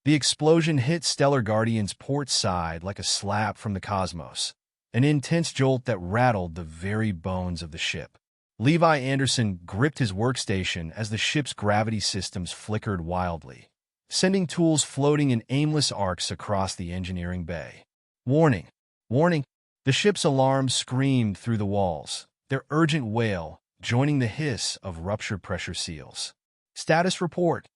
The explosion hit Stellar Guardian's port side like a slap from the cosmos, an intense jolt that rattled the very bones of the ship. Levi Anderson gripped his workstation as the ship's gravity systems flickered wildly, sending tools floating in aimless arcs across the engineering bay. Warning! Warning! The ship's alarm screamed through the walls, their urgent wail joining the hiss of ruptured pressure seals. Status report.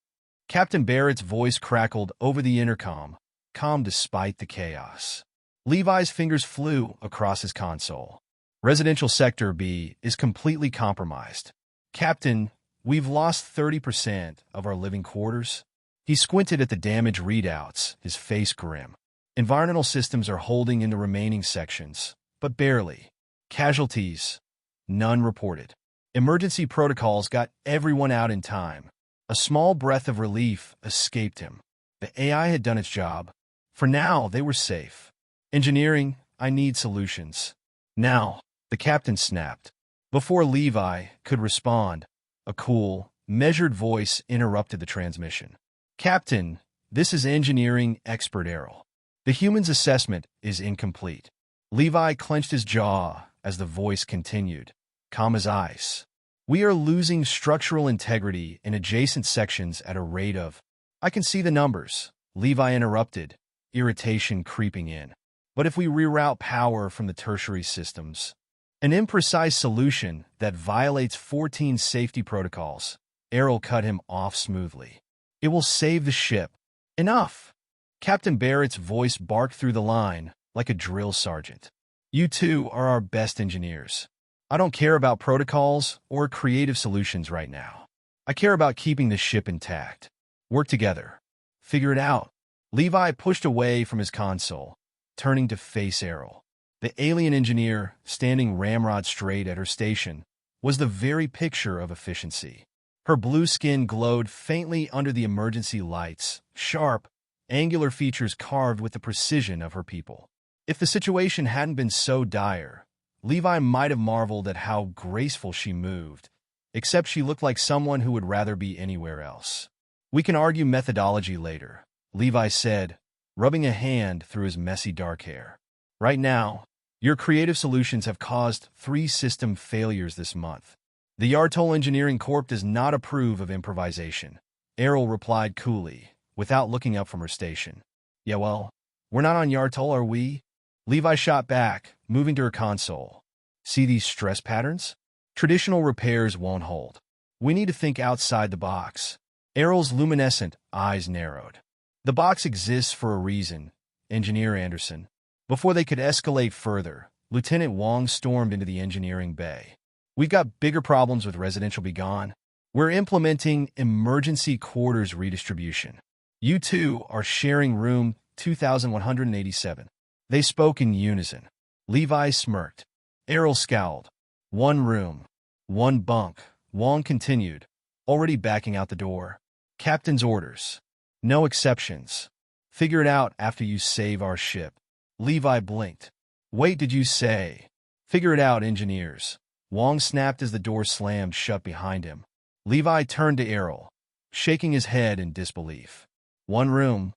Captain Barrett's voice crackled over the intercom, calm despite the chaos. Levi's fingers flew across his console. Residential Sector B is completely compromised. Captain, we've lost 30% of our living quarters. He squinted at the damage readouts, his face grim. Environmental systems are holding in the remaining sections, but barely. Casualties, none reported. Emergency protocols got everyone out in time. A small breath of relief escaped him. The AI had done its job. For now, they were safe. Engineering, I need solutions. Now, the captain snapped. Before Levi could respond, a cool, measured voice interrupted the transmission. Captain, this is engineering expert Arall. The human's assessment is incomplete. Levi clenched his jaw as the voice continued, calm as ice. We are losing structural integrity in adjacent sections at a rate of... I can see the numbers, Levi interrupted, irritation creeping in. But if we reroute power from the tertiary systems, an imprecise solution that violates 14 safety protocols, Arall cut him off smoothly. It will save the ship. Enough! Captain Barrett's voice barked through the line like a drill sergeant. You two are our best engineers. I don't care about protocols or creative solutions right now. I care about keeping the ship intact. Work together. Figure it out. Levi pushed away from his console, turning to face Arall. The alien engineer, standing ramrod straight at her station, was the very picture of efficiency. Her blue skin glowed faintly under the emergency lights, sharp, angular features carved with the precision of her people. If the situation hadn't been so dire, Levi might have marveled at how graceful she moved, except she looked like someone who would rather be anywhere else. We can argue methodology later, Levi said, rubbing a hand through his messy dark hair. Right now, your creative solutions have caused 3 system failures this month. The Yartol Engineering Corp does not approve of improvisation, Arall replied coolly, without looking up from her station. Yeah, well, we're not on Yartol, are we? Levi shot back, moving to her console. See these stress patterns? Traditional repairs won't hold. We need to think outside the box. Arall's luminescent eyes narrowed. The box exists for a reason, Engineer Anderson. Before they could escalate further, Lieutenant Wong stormed into the engineering bay. We've got bigger problems with residential begone. We're implementing emergency quarters redistribution. You two are sharing room 2187. They spoke in unison. Levi smirked. Arall scowled. 1 room, 1 bunk, Wong continued, already backing out the door. Captain's orders. No exceptions. Figure it out after you save our ship. Levi blinked. Wait, did you say? Figure it out, engineers. Wong snapped as the door slammed shut behind him. Levi turned to Arall, shaking his head in disbelief. 1 room,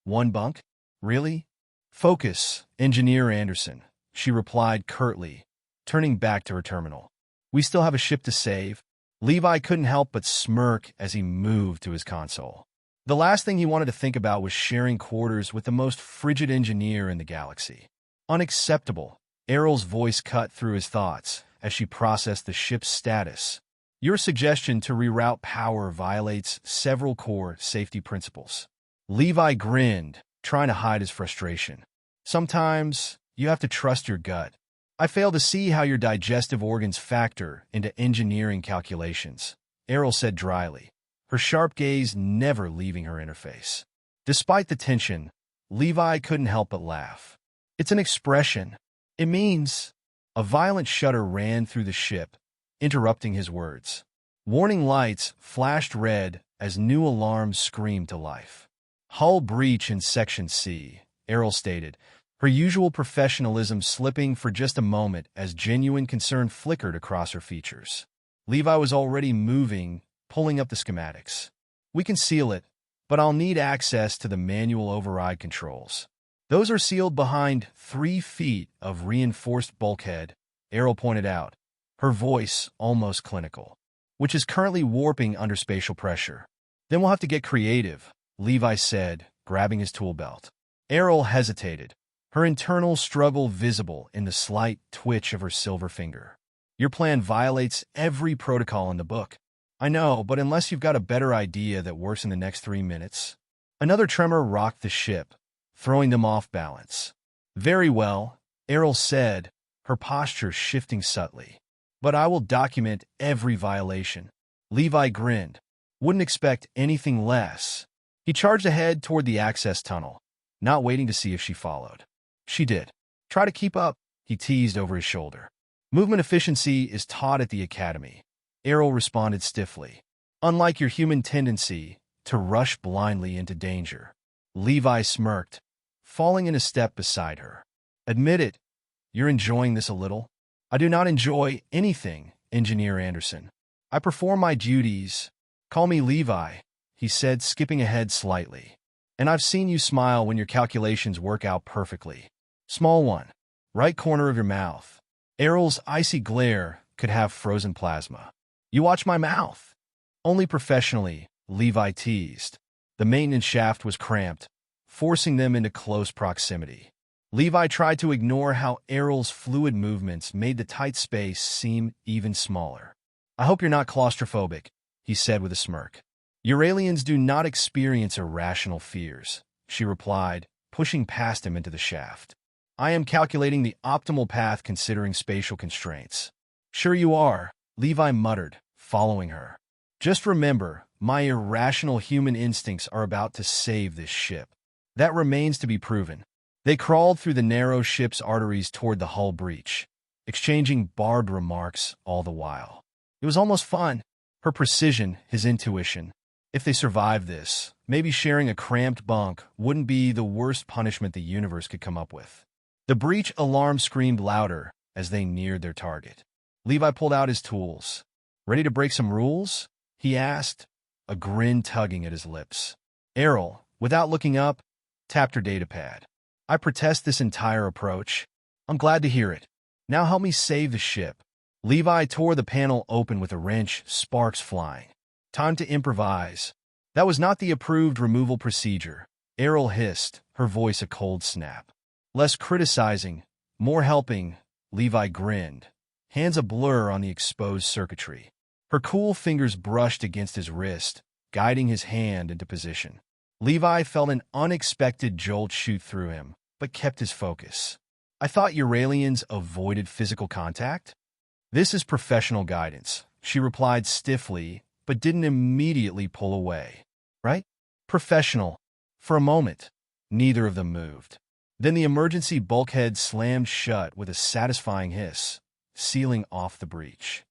1 bunk? Really? Focus, Engineer Anderson, she replied curtly, turning back to her terminal. We still have a ship to save. Levi couldn't help but smirk as he moved to his console. The last thing he wanted to think about was sharing quarters with the most frigid engineer in the galaxy. Unacceptable. Arall's voice cut through his thoughts as she processed the ship's status. Your suggestion to reroute power violates several core safety principles. Levi grinned, trying to hide his frustration. Sometimes you have to trust your gut. I fail to see how your digestive organs factor into engineering calculations, Arall said dryly, her sharp gaze never leaving her interface. Despite the tension, Levi couldn't help but laugh. It's an expression. It means... A violent shudder ran through the ship, interrupting his words. Warning lights flashed red as new alarms screamed to life. Hull breach in Section C, Arall stated, her usual professionalism slipping for just a moment as genuine concern flickered across her features. Levi was already moving, pulling up the schematics. We can seal it, but I'll need access to the manual override controls. Those are sealed behind 3 feet of reinforced bulkhead, Arall pointed out, her voice almost clinical, which is currently warping under spatial pressure. Then we'll have to get creative, Levi said, grabbing his tool belt. Arall hesitated, her internal struggle visible in the slight twitch of her silver finger. Your plan violates every protocol in the book. I know, but unless you've got a better idea that works in the next 3 minutes. Another tremor rocked the ship, throwing them off balance. Very well, Arall said, her posture shifting subtly. But I will document every violation. Levi grinned. Wouldn't expect anything less. He charged ahead toward the access tunnel, not waiting to see if she followed. She did. Try to keep up, he teased over his shoulder. Movement efficiency is taught at the academy. Arall responded stiffly. Unlike your human tendency to rush blindly into danger. Levi smirked, falling in a step beside her. Admit it. You're enjoying this a little? I do not enjoy anything, Engineer Anderson. I perform my duties. Call me Levi, he said, skipping ahead slightly. And I've seen you smile when your calculations work out perfectly. Small one. Right corner of your mouth. Arall's icy glare could have frozen plasma. You watch my mouth. Only professionally, Levi teased. The maintenance shaft was cramped, forcing them into close proximity. Levi tried to ignore how Arall's fluid movements made the tight space seem even smaller. I hope you're not claustrophobic, he said with a smirk. Yalarians do not experience irrational fears, she replied, pushing past him into the shaft. I am calculating the optimal path considering spatial constraints. Sure you are, Levi muttered, following her. Just remember, my irrational human instincts are about to save this ship. That remains to be proven. They crawled through the narrow ship's arteries toward the hull breach, exchanging barbed remarks all the while. It was almost fun. Her precision, his intuition. If they survived this, maybe sharing a cramped bunk wouldn't be the worst punishment the universe could come up with. The breach alarm screamed louder as they neared their target. Levi pulled out his tools. Ready to break some rules? He asked, a grin tugging at his lips. Arall, without looking up, tapped her datapad. I protest this entire approach. I'm glad to hear it. Now help me save the ship. Levi tore the panel open with a wrench, sparks flying. Time to improvise. That was not the approved removal procedure, Arall hissed, her voice a cold snap. Less criticizing, more helping, Levi grinned, hands a blur on the exposed circuitry. Her cool fingers brushed against his wrist, guiding his hand into position. Levi felt an unexpected jolt shoot through him, but kept his focus. I thought Arallians avoided physical contact? This is professional guidance, she replied stiffly, but didn't immediately pull away. Right? Professional. For a moment, neither of them moved. Then the emergency bulkhead slammed shut with a satisfying hiss, sealing off the breach.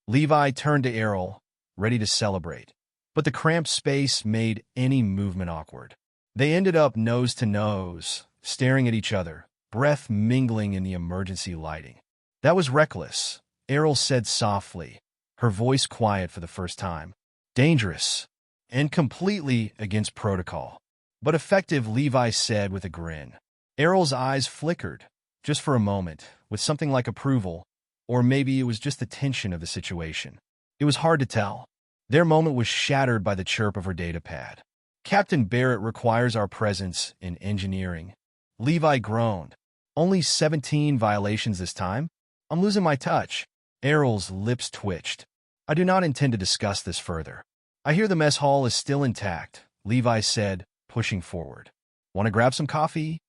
Levi turned to Arall, ready to celebrate, but the cramped space made any movement awkward. They ended up nose to nose, staring at each other, breath mingling in the emergency lighting. That was reckless, Arall said softly, her voice quiet for the first time. Dangerous, and completely against protocol. But effective, Levi said with a grin. Arall's eyes flickered, just for a moment, with something like approval, or maybe it was just the tension of the situation. It was hard to tell. Their moment was shattered by the chirp of her datapad. Captain Barrett requires our presence in engineering. Levi groaned. Only 17 violations this time? I'm losing my touch. Arall's lips twitched. I do not intend to discuss this further. I hear the mess hall is still intact, Levi said, pushing forward. Want to grab some coffee?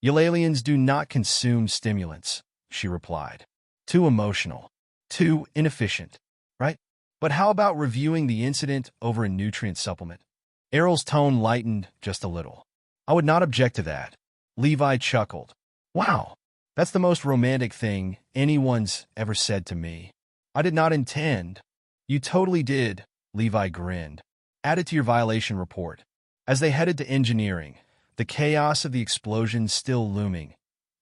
Yalarians do not consume stimulants, she replied. Too emotional. Too inefficient. Right? But how about reviewing the incident over a nutrient supplement? Arall's tone lightened just a little. I would not object to that. Levi chuckled. Wow, that's the most romantic thing anyone's ever said to me. I did not intend. You totally did, Levi grinned. Add it to your violation report. As they headed to engineering, the chaos of the explosion still looming,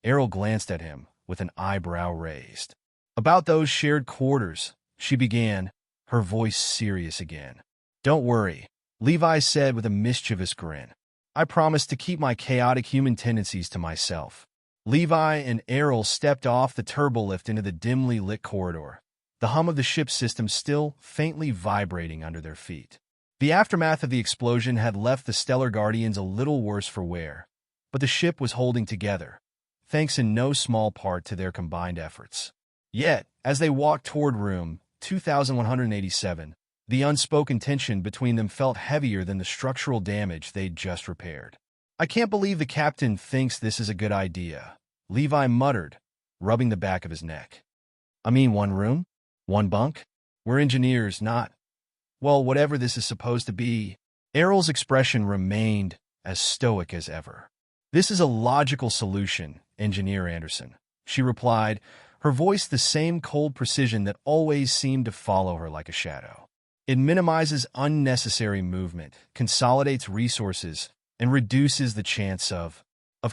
Arall glanced at him with an eyebrow raised. About those shared quarters, she began, her voice serious again. Don't worry, Levi said with a mischievous grin. I promise to keep my chaotic human tendencies to myself. Levi and Arall stepped off the turbolift into the dimly lit corridor, the hum of the ship's system still faintly vibrating under their feet. The aftermath of the explosion had left the Stellar Guardians a little worse for wear, but the ship was holding together, thanks in no small part to their combined efforts. Yet, as they walked toward room 2187, the unspoken tension between them felt heavier than the structural damage they'd just repaired. I can't believe the captain thinks this is a good idea, Levi muttered, rubbing the back of his neck. I mean, one room? One bunk? We're engineers, not... Well, whatever this is supposed to be. Arall's expression remained as stoic as ever. This is a logical solution, Engineer Anderson, she replied, her voice the same cold precision that always seemed to follow her like a shadow. It minimizes unnecessary movement, consolidates resources, and reduces the chance of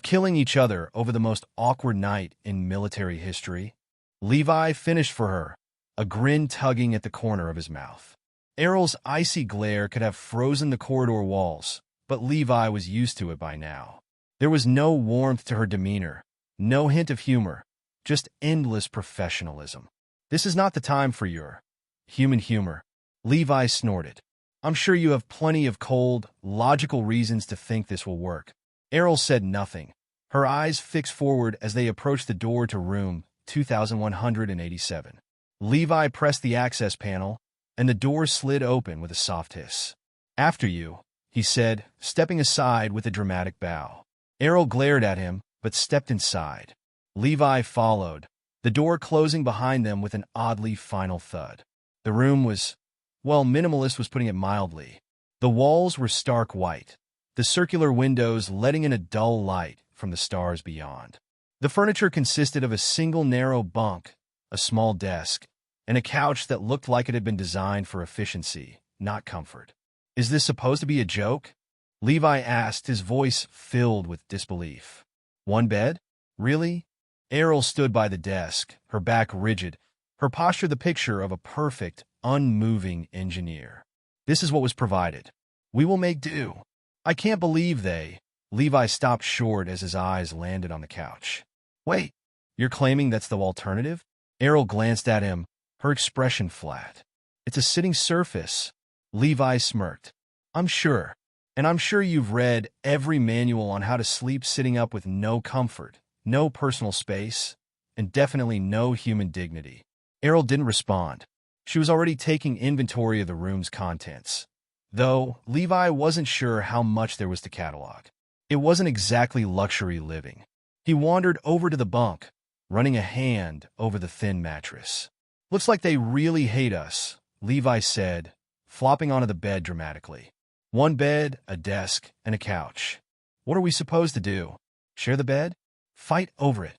killing each other over the most awkward night in military history. Levi finished for her, a grin tugging at the corner of his mouth. Arall's icy glare could have frozen the corridor walls, but Levi was used to it by now. There was no warmth to her demeanor, no hint of humor, just endless professionalism. This is not the time for your human humor, Levi snorted. I'm sure you have plenty of cold, logical reasons to think this will work. Arall said nothing, her eyes fixed forward as they approached the door to room 2187. Levi pressed the access panel, and the door slid open with a soft hiss. After you, he said, stepping aside with a dramatic bow. Arall glared at him, but stepped inside. Levi followed, the door closing behind them with an oddly final thud. The room was, well, minimalist was putting it mildly. The walls were stark white, the circular windows letting in a dull light from the stars beyond. The furniture consisted of a single narrow bunk, a small desk, and a couch that looked like it had been designed for efficiency, not comfort. Is this supposed to be a joke? Levi asked, his voice filled with disbelief. One bed? Really? Arall stood by the desk, her back rigid, her posture the picture of a perfect, unmoving engineer. This is what was provided. We will make do. I can't believe they... Levi stopped short as his eyes landed on the couch. Wait, you're claiming that's the alternative? Arall glanced at him, her expression flat. It's a sitting surface. Levi smirked. I'm sure. And I'm sure you've read every manual on how to sleep sitting up with no comfort, no personal space, and definitely no human dignity. Arall didn't respond. She was already taking inventory of the room's contents. Though, Levi wasn't sure how much there was to catalog. It wasn't exactly luxury living. He wandered over to the bunk, running a hand over the thin mattress. Looks like they really hate us, Levi said, flopping onto the bed dramatically. One bed, a desk, and a couch. What are we supposed to do? Share the bed? Fight over it.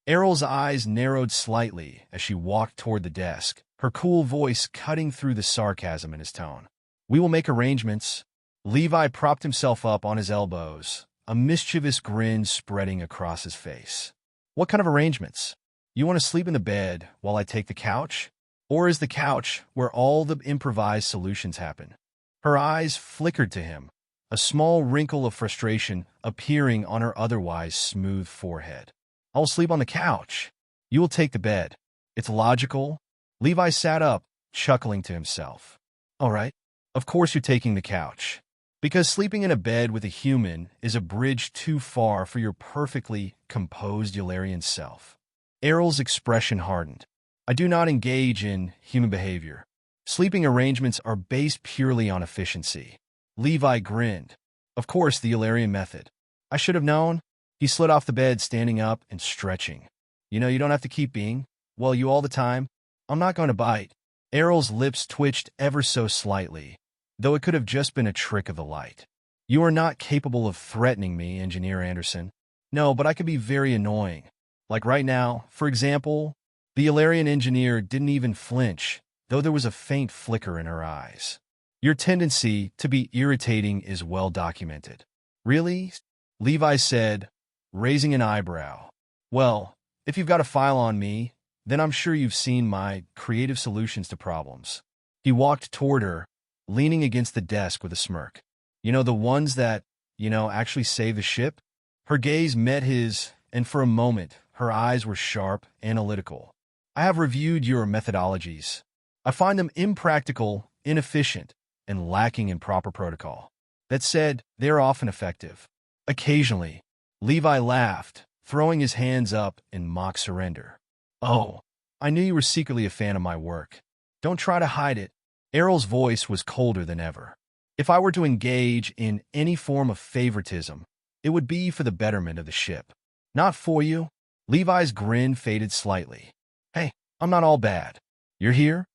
Arall's eyes narrowed slightly as she walked toward the desk, her cool voice cutting through the sarcasm in his tone. We will make arrangements. Levi propped himself up on his elbows, a mischievous grin spreading across his face. What kind of arrangements? You want to sleep in the bed while I take the couch? Or is the couch where all the improvised solutions happen? Her eyes flickered to him, a small wrinkle of frustration appearing on her otherwise smooth forehead. I'll sleep on the couch. You will take the bed. It's logical. Levi sat up, chuckling to himself. All right. Of course you're taking the couch. Because sleeping in a bed with a human is a bridge too far for your perfectly composed Yalarian self. Arall's expression hardened. I do not engage in human behavior. Sleeping arrangements are based purely on efficiency. Levi grinned. Of course, the Yalarian method. I should have known. He slid off the bed, standing up and stretching. You know, you don't have to keep being, well, you all the time. I'm not going to bite. Arall's lips twitched ever so slightly, though it could have just been a trick of the light. You are not capable of threatening me, Engineer Anderson. No, but I can be very annoying. Like right now, for example, the Yalarian engineer didn't even flinch, though there was a faint flicker in her eyes. Your tendency to be irritating is well documented. Really? Levi said, raising an eyebrow. Well, if you've got a file on me, then I'm sure you've seen my creative solutions to problems. He walked toward her, leaning against the desk with a smirk. You know, the ones that, actually save the ship? Her gaze met his, and for a moment, her eyes were sharp, analytical. I have reviewed your methodologies. I find them impractical, inefficient, and lacking in proper protocol. That said, they are often effective. Occasionally, Levi laughed, throwing his hands up in mock surrender. Oh, I knew you were secretly a fan of my work. Don't try to hide it. Arall's voice was colder than ever. If I were to engage in any form of favoritism, it would be for the betterment of the ship. Not for you. Levi's grin faded slightly. Hey, I'm not all bad. You're here,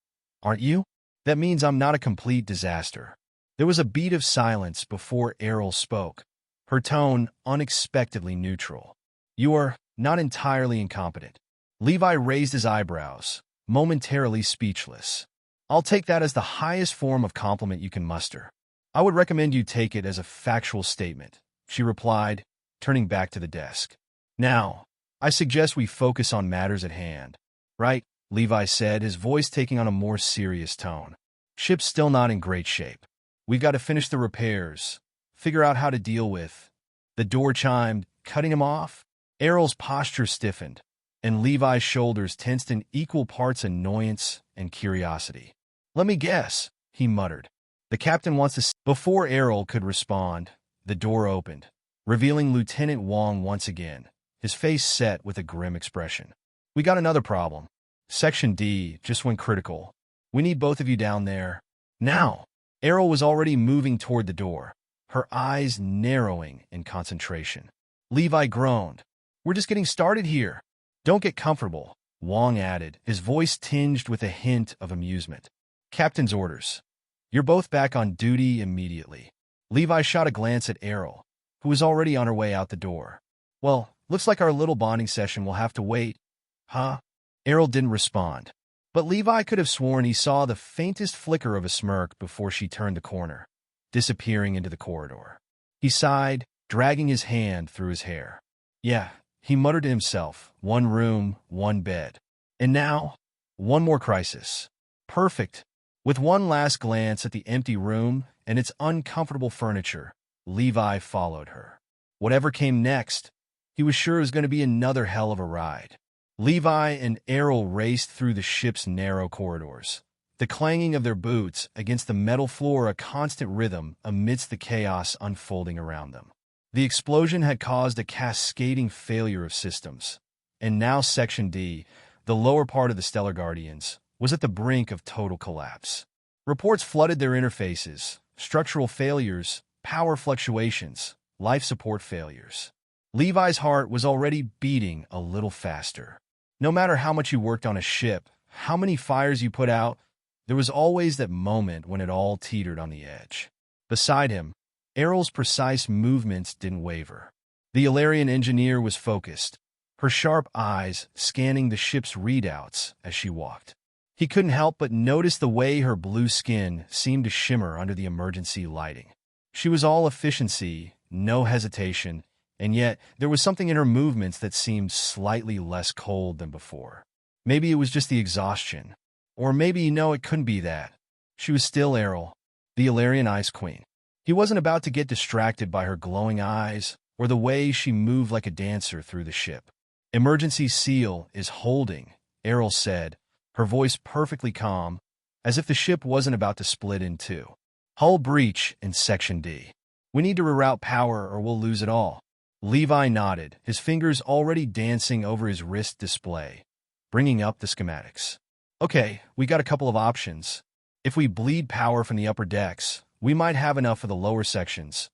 aren't you? That means I'm not a complete disaster. There was a beat of silence before Arall spoke, her tone unexpectedly neutral. You are not entirely incompetent. Levi raised his eyebrows, momentarily speechless. I'll take that as the highest form of compliment you can muster. I would recommend you take it as a factual statement, she replied, turning back to the desk. Now, I suggest we focus on matters at hand. Right, Levi said, his voice taking on a more serious tone. Ship's still not in great shape. We've got to finish the repairs, figure out how to deal with. The door chimed, cutting him off. Arall's posture stiffened, and Levi's shoulders tensed in equal parts annoyance and curiosity. Let me guess, he muttered. The captain wants to... Before Arall could respond, the door opened, revealing Lieutenant Wong once again, his face set with a grim expression. We got another problem. Section D just went critical. We need both of you down there. Now! Arall was already moving toward the door, her eyes narrowing in concentration. Levi groaned. We're just getting started here. Don't get comfortable, Wong added, his voice tinged with a hint of amusement. Captain's orders. You're both back on duty immediately. Levi shot a glance at Arall, who was already on her way out the door. Well, looks like our little bonding session will have to wait. Huh? Arall didn't respond, but Levi could have sworn he saw the faintest flicker of a smirk before she turned the corner, disappearing into the corridor. He sighed, dragging his hand through his hair. Yeah, he muttered to himself, one room, one bed. And now, one more crisis. Perfect. With one last glance at the empty room and its uncomfortable furniture, Levi followed her. Whatever came next, he was sure it was going to be another hell of a ride. Levi and Arall raced through the ship's narrow corridors, the clanging of their boots against the metal floor a constant rhythm amidst the chaos unfolding around them. The explosion had caused a cascading failure of systems, and now Section D, the lower part of the Stellar Guardians, was at the brink of total collapse. Reports flooded their interfaces, structural failures, power fluctuations, life support failures. Levi's heart was already beating a little faster. No matter how much you worked on a ship, how many fires you put out, there was always that moment when it all teetered on the edge. Beside him, Arall's precise movements didn't waver. The Yalarian engineer was focused, her sharp eyes scanning the ship's readouts as she walked. He couldn't help but notice the way her blue skin seemed to shimmer under the emergency lighting. She was all efficiency, no hesitation, and yet there was something in her movements that seemed slightly less cold than before. Maybe it was just the exhaustion. Or maybe, it couldn't be that. She was still Arall, the Yalarian Ice Queen. He wasn't about to get distracted by her glowing eyes or the way she moved like a dancer through the ship. Emergency seal is holding, Arall said, her voice perfectly calm, as if the ship wasn't about to split in two. Hull breach in Section D. We need to reroute power or we'll lose it all. Levi nodded, his fingers already dancing over his wrist display, bringing up the schematics. Okay, we got a couple of options. If we bleed power from the upper decks, we might have enough for the lower sections,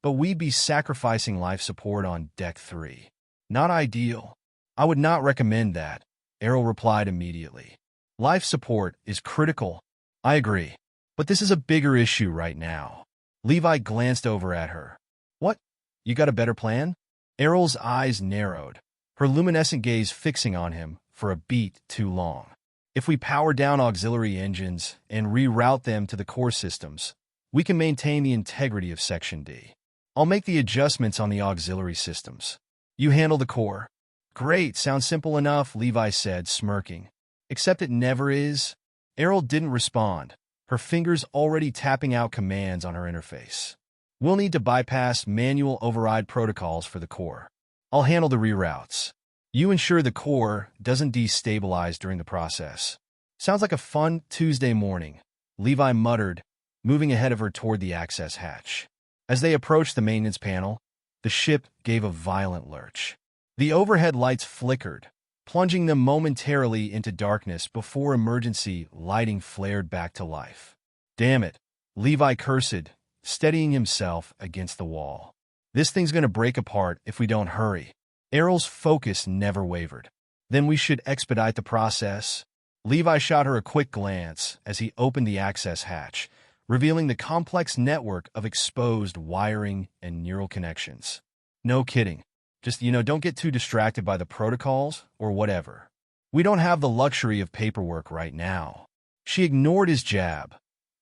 but we'd be sacrificing life support on Deck 3. Not ideal. I would not recommend that, Arall replied immediately. Life support is critical. I agree. But this is a bigger issue right now. Levi glanced over at her. What? You got a better plan? Arall's eyes narrowed, her luminescent gaze fixing on him for a beat too long. If we power down auxiliary engines and reroute them to the core systems, we can maintain the integrity of Section D. I'll make the adjustments on the auxiliary systems. You handle the core. Great, sounds simple enough, Levi said, smirking. Except it never is. Arall didn't respond, her fingers already tapping out commands on her interface. We'll need to bypass manual override protocols for the core. I'll handle the reroutes. You ensure the core doesn't destabilize during the process. Sounds like a fun Tuesday morning, Levi muttered, moving ahead of her toward the access hatch. As they approached the maintenance panel, the ship gave a violent lurch. The overhead lights flickered, plunging them momentarily into darkness before emergency lighting flared back to life. Damn it, Levi cursed, steadying himself against the wall. This thing's gonna break apart if we don't hurry. Arall's focus never wavered. Then we should expedite the process. Levi shot her a quick glance as he opened the access hatch, revealing the complex network of exposed wiring and neural connections. No kidding. Just, don't get too distracted by the protocols or whatever. We don't have the luxury of paperwork right now. She ignored his jab,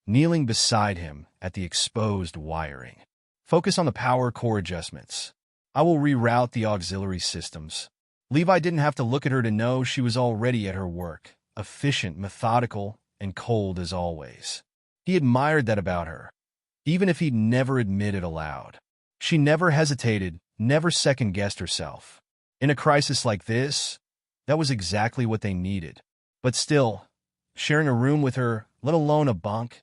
kneeling beside him at the exposed wiring. Focus on the power core adjustments. I will reroute the auxiliary systems. Levi didn't have to look at her to know she was already at her work, efficient, methodical, and cold as always. He admired that about her, even if he'd never admit it aloud. She never hesitated, never second-guessed herself. In a crisis like this, that was exactly what they needed. But still, sharing a room with her, let alone a bunk,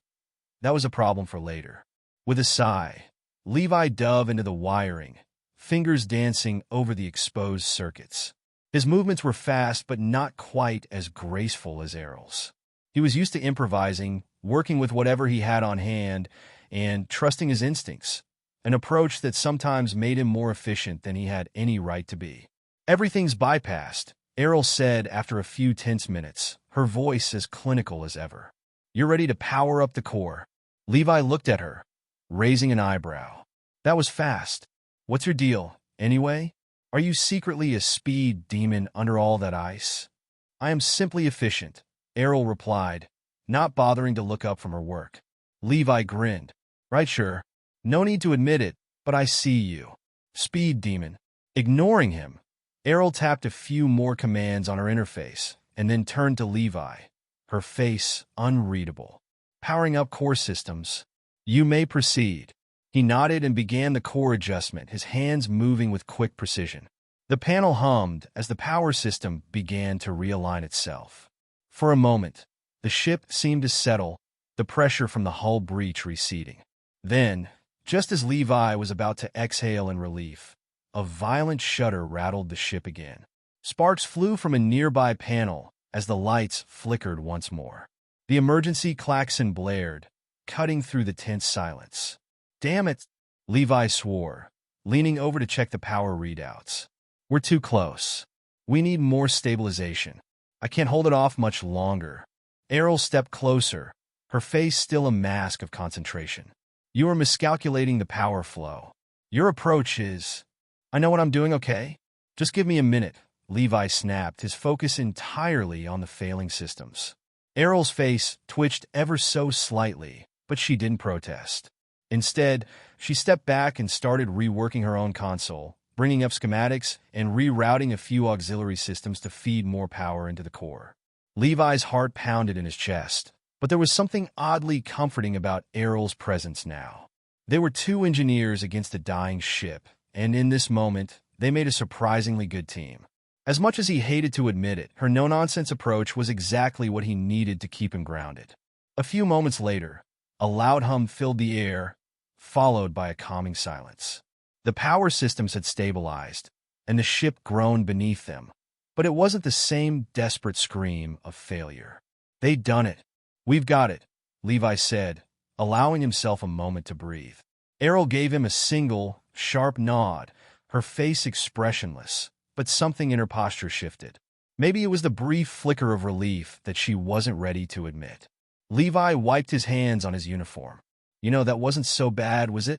that was a problem for later. With a sigh, Levi dove into the wiring, fingers dancing over the exposed circuits. His movements were fast but not quite as graceful as Arall's. He was used to improvising, working with whatever he had on hand, and trusting his instincts, an approach that sometimes made him more efficient than he had any right to be. Everything's bypassed, Arall said after a few tense minutes, her voice as clinical as ever. You're ready to power up the core. Levi looked at her, raising an eyebrow. That was fast. What's your deal, anyway? Are you secretly a speed demon under all that ice? I am simply efficient, Arall replied, not bothering to look up from her work. Levi grinned. Right, sure. No need to admit it, but I see you. Speed demon. Ignoring him, Arall tapped a few more commands on her interface and then turned to Levi, her face unreadable. Powering up core systems. You may proceed. He nodded and began the core adjustment, his hands moving with quick precision. The panel hummed as the power system began to realign itself. For a moment, the ship seemed to settle, the pressure from the hull breach receding. Then, just as Levi was about to exhale in relief, a violent shudder rattled the ship again. Sparks flew from a nearby panel as the lights flickered once more. The emergency klaxon blared, cutting through the tense silence. Damn it, Levi swore, leaning over to check the power readouts. We're too close. We need more stabilization. I can't hold it off much longer. Arall stepped closer, her face still a mask of concentration. You are miscalculating the power flow. Your approach is... I know what I'm doing, okay? Just give me a minute, Levi snapped, his focus entirely on the failing systems. Arall's face twitched ever so slightly, but she didn't protest. Instead, she stepped back and started reworking her own console, bringing up schematics and rerouting a few auxiliary systems to feed more power into the core. Levi's heart pounded in his chest, but there was something oddly comforting about Arall's presence now. They were two engineers against a dying ship, and in this moment, they made a surprisingly good team. As much as he hated to admit it, her no-nonsense approach was exactly what he needed to keep him grounded. A few moments later, a loud hum filled the air, followed by a calming silence. The power systems had stabilized, and the ship groaned beneath them, but it wasn't the same desperate scream of failure. They'd done it. We've got it, Levi said, allowing himself a moment to breathe. Arall gave him a single, sharp nod, her face expressionless, but something in her posture shifted. Maybe it was the brief flicker of relief that she wasn't ready to admit. Levi wiped his hands on his uniform. That wasn't so bad, was it?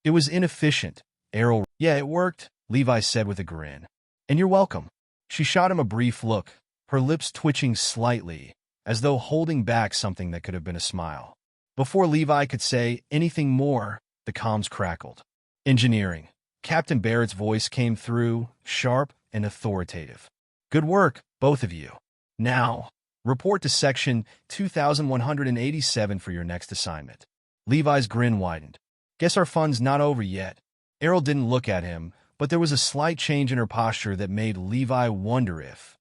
It was inefficient, Arall. Yeah, it worked, Levi said with a grin. And you're welcome. She shot him a brief look, her lips twitching slightly, as though holding back something that could have been a smile. Before Levi could say anything more, the comms crackled. Engineering. Captain Barrett's voice came through, sharp and authoritative. Good work, both of you. Now, Report to Section 2187 for your next assignment. Levi's grin widened. Guess our fun's not over yet. Arall didn't look at him, but there was a slight change in her posture that made Levi wonder if,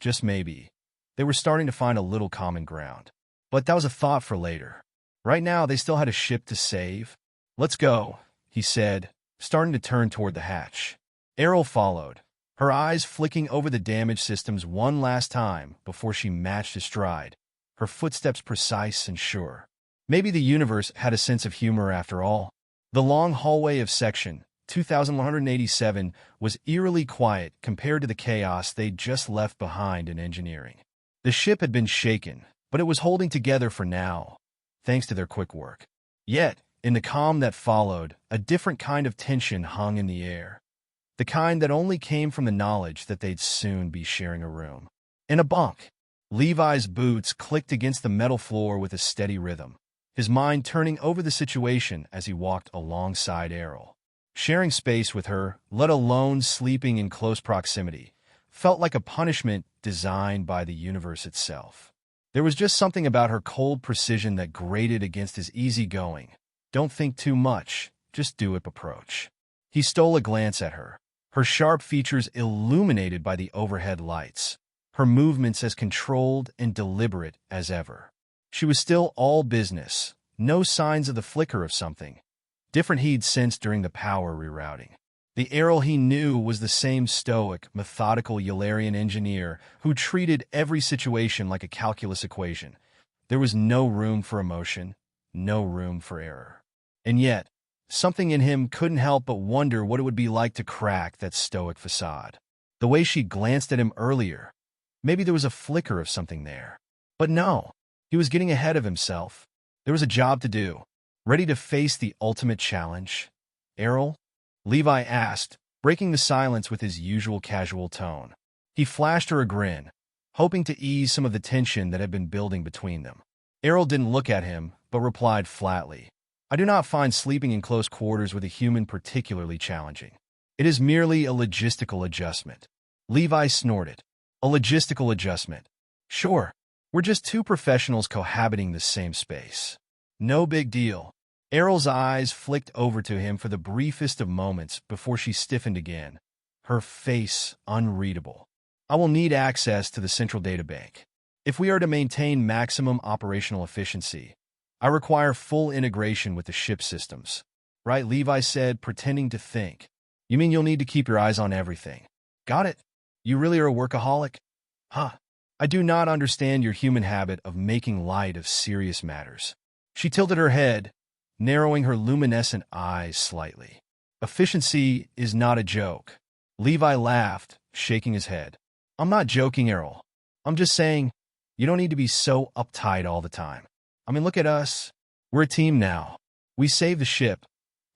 just maybe, they were starting to find a little common ground. But that was a thought for later. Right now, they still had a ship to save. Let's go, he said, starting to turn toward the hatch. Arall followed, her eyes flicking over the damaged systems one last time before she matched his stride, her footsteps precise and sure. Maybe the universe had a sense of humor after all. The long hallway of Section 2187 was eerily quiet compared to the chaos they'd just left behind in engineering. The ship had been shaken, but it was holding together for now, thanks to their quick work. Yet, in the calm that followed, a different kind of tension hung in the air. The kind that only came from the knowledge that they'd soon be sharing a room. In a bunk, Levi's boots clicked against the metal floor with a steady rhythm, his mind turning over the situation as he walked alongside Arall. Sharing space with her, let alone sleeping in close proximity, felt like a punishment designed by the universe itself. There was just something about her cold precision that grated against his easygoing, don't think too much, just do it approach. He stole a glance at her, her sharp features illuminated by the overhead lights, her movements as controlled and deliberate as ever. She was still all business, no signs of the flicker of something different he'd sensed during the power rerouting. The Arall he knew was the same stoic, methodical Yalarian engineer who treated every situation like a calculus equation. There was no room for emotion, no room for error. And yet, something in him couldn't help but wonder what it would be like to crack that stoic facade. The way she glanced at him earlier, maybe there was a flicker of something there. But no, he was getting ahead of himself. There was a job to do. Ready to face the ultimate challenge? Arall? Levi asked, breaking the silence with his usual casual tone. He flashed her a grin, hoping to ease some of the tension that had been building between them. Arall didn't look at him, but replied flatly, I do not find sleeping in close quarters with a human particularly challenging. It is merely a logistical adjustment. Levi snorted. A logistical adjustment. Sure, we're just two professionals cohabiting the same space. No big deal. Arall's eyes flicked over to him for the briefest of moments before she stiffened again, her face unreadable. I will need access to the central databank. If we are to maintain maximum operational efficiency, I require full integration with the ship systems. Right, Levi said, pretending to think. You mean you'll need to keep your eyes on everything? Got it. You really are a workaholic? Huh. I do not understand your human habit of making light of serious matters. She tilted her head, narrowing her luminescent eyes slightly. Efficiency is not a joke. Levi laughed, shaking his head. I'm not joking, Arall. I'm just saying, you don't need to be so uptight all the time. I mean, look at us. We're a team now. We saved the ship.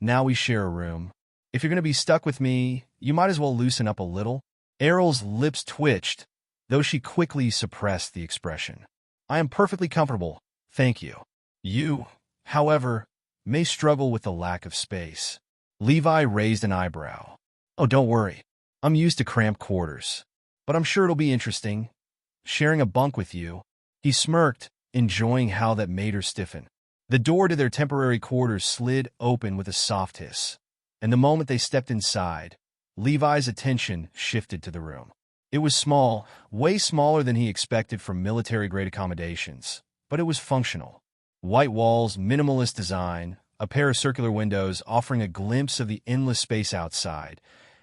Now we share a room. If you're going to be stuck with me, you might as well loosen up a little. Arall's lips twitched, though she quickly suppressed the expression. I am perfectly comfortable, thank you. You, however, may struggle with the lack of space. Levi raised an eyebrow. Oh, don't worry. I'm used to cramped quarters. But I'm sure it'll be interesting. Sharing a bunk with you. He smirked, enjoying how that made her stiffen. The door to their temporary quarters slid open with a soft hiss. And the moment they stepped inside, Levi's attention shifted to the room. It was small, way smaller than he expected from military-grade accommodations, but it was functional. White walls, minimalist design, a pair of circular windows offering a glimpse of the endless space outside,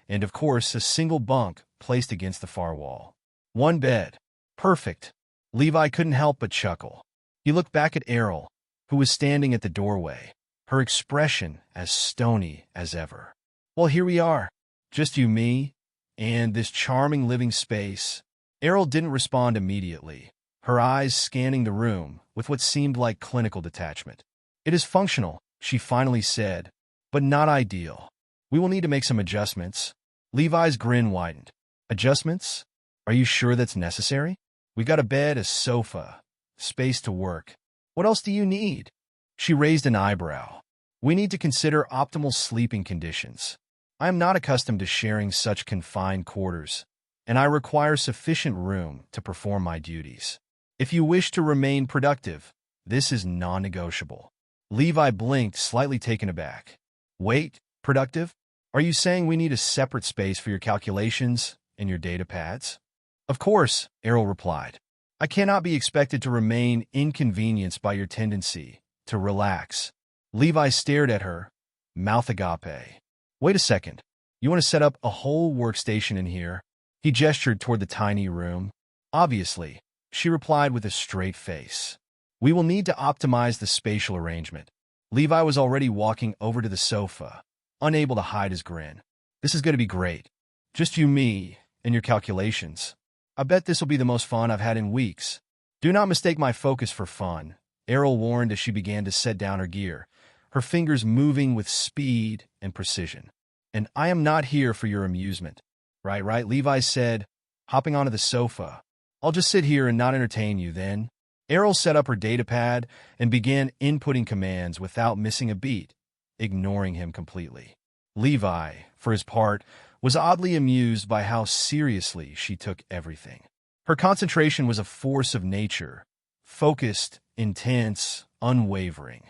and of course a single bunk placed against the far wall. One bed. Perfect. Levi couldn't help but chuckle. He looked back at Arall, who was standing at the doorway, her expression as stony as ever. Well, here we are. Just you, me, and this charming living space. Arall didn't respond immediately, her eyes scanning the room with what seemed like clinical detachment. It is functional, she finally said, but not ideal. We will need to make some adjustments. Levi's grin widened. Adjustments? Are you sure that's necessary? We've got a bed, a sofa, space to work. What else do you need? She raised an eyebrow. We need to consider optimal sleeping conditions. I am not accustomed to sharing such confined quarters, and I require sufficient room to perform my duties. If you wish to remain productive, this is non-negotiable. Levi blinked, slightly taken aback. Wait, productive? Are you saying we need a separate space for your calculations and your data pads? Of course, Arall replied. I cannot be expected to remain inconvenienced by your tendency to relax. Levi stared at her, mouth agape. Wait a second. You want to set up a whole workstation in here? He gestured toward the tiny room. Obviously, she replied with a straight face. We will need to optimize the spatial arrangement. Levi was already walking over to the sofa, unable to hide his grin. This is going to be great. Just you, me, and your calculations. I bet this will be the most fun I've had in weeks. Do not mistake my focus for fun, Arall warned as she began to set down her gear, her fingers moving with speed and precision. And I am not here for your amusement. Right, Levi said, hopping onto the sofa. I'll just sit here and not entertain you then. Arall set up her datapad and began inputting commands without missing a beat, ignoring him completely. Levi, for his part, was oddly amused by how seriously she took everything. Her concentration was a force of nature, focused, intense, unwavering.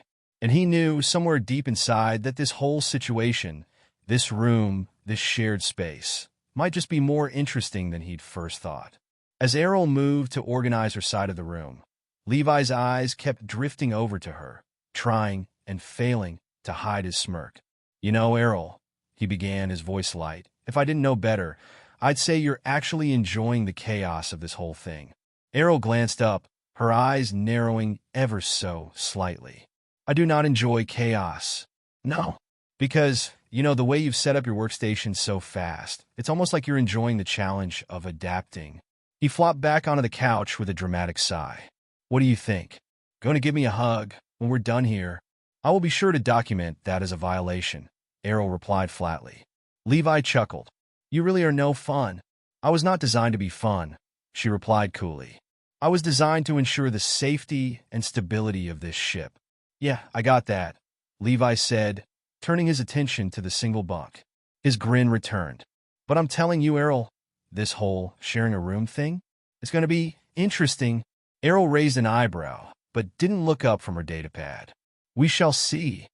And he knew somewhere deep inside that this whole situation, this room, this shared space, might just be more interesting than he'd first thought. As Arall moved to organize her side of the room, Levi's eyes kept drifting over to her, trying and failing to hide his smirk. You know, Arall, he began, his voice light, if I didn't know better, I'd say you're actually enjoying the chaos of this whole thing. Arall glanced up, her eyes narrowing ever so slightly. I do not enjoy chaos. No, because, the way you've set up your workstation so fast, it's almost like you're enjoying the challenge of adapting. He flopped back onto the couch with a dramatic sigh. What do you think? Going to give me a hug when we're done here? I will be sure to document that as a violation, Arall replied flatly. Levi chuckled. You really are no fun. I was not designed to be fun, she replied coolly. I was designed to ensure the safety and stability of this ship. Yeah, I got that, Levi said, turning his attention to the single bunk. His grin returned. But I'm telling you, Arall, this whole sharing a room thing is going to be interesting. Arall raised an eyebrow, but didn't look up from her datapad. We shall see.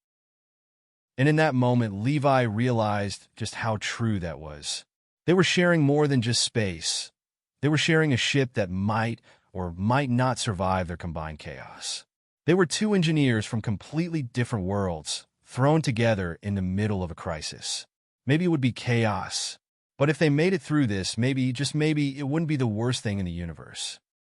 And in that moment, Levi realized just how true that was. They were sharing more than just space. They were sharing a ship that might or might not survive their combined chaos. They were two engineers from completely different worlds, thrown together in the middle of a crisis. Maybe it would be chaos, but if they made it through this, maybe, just maybe, it wouldn't be the worst thing in the universe.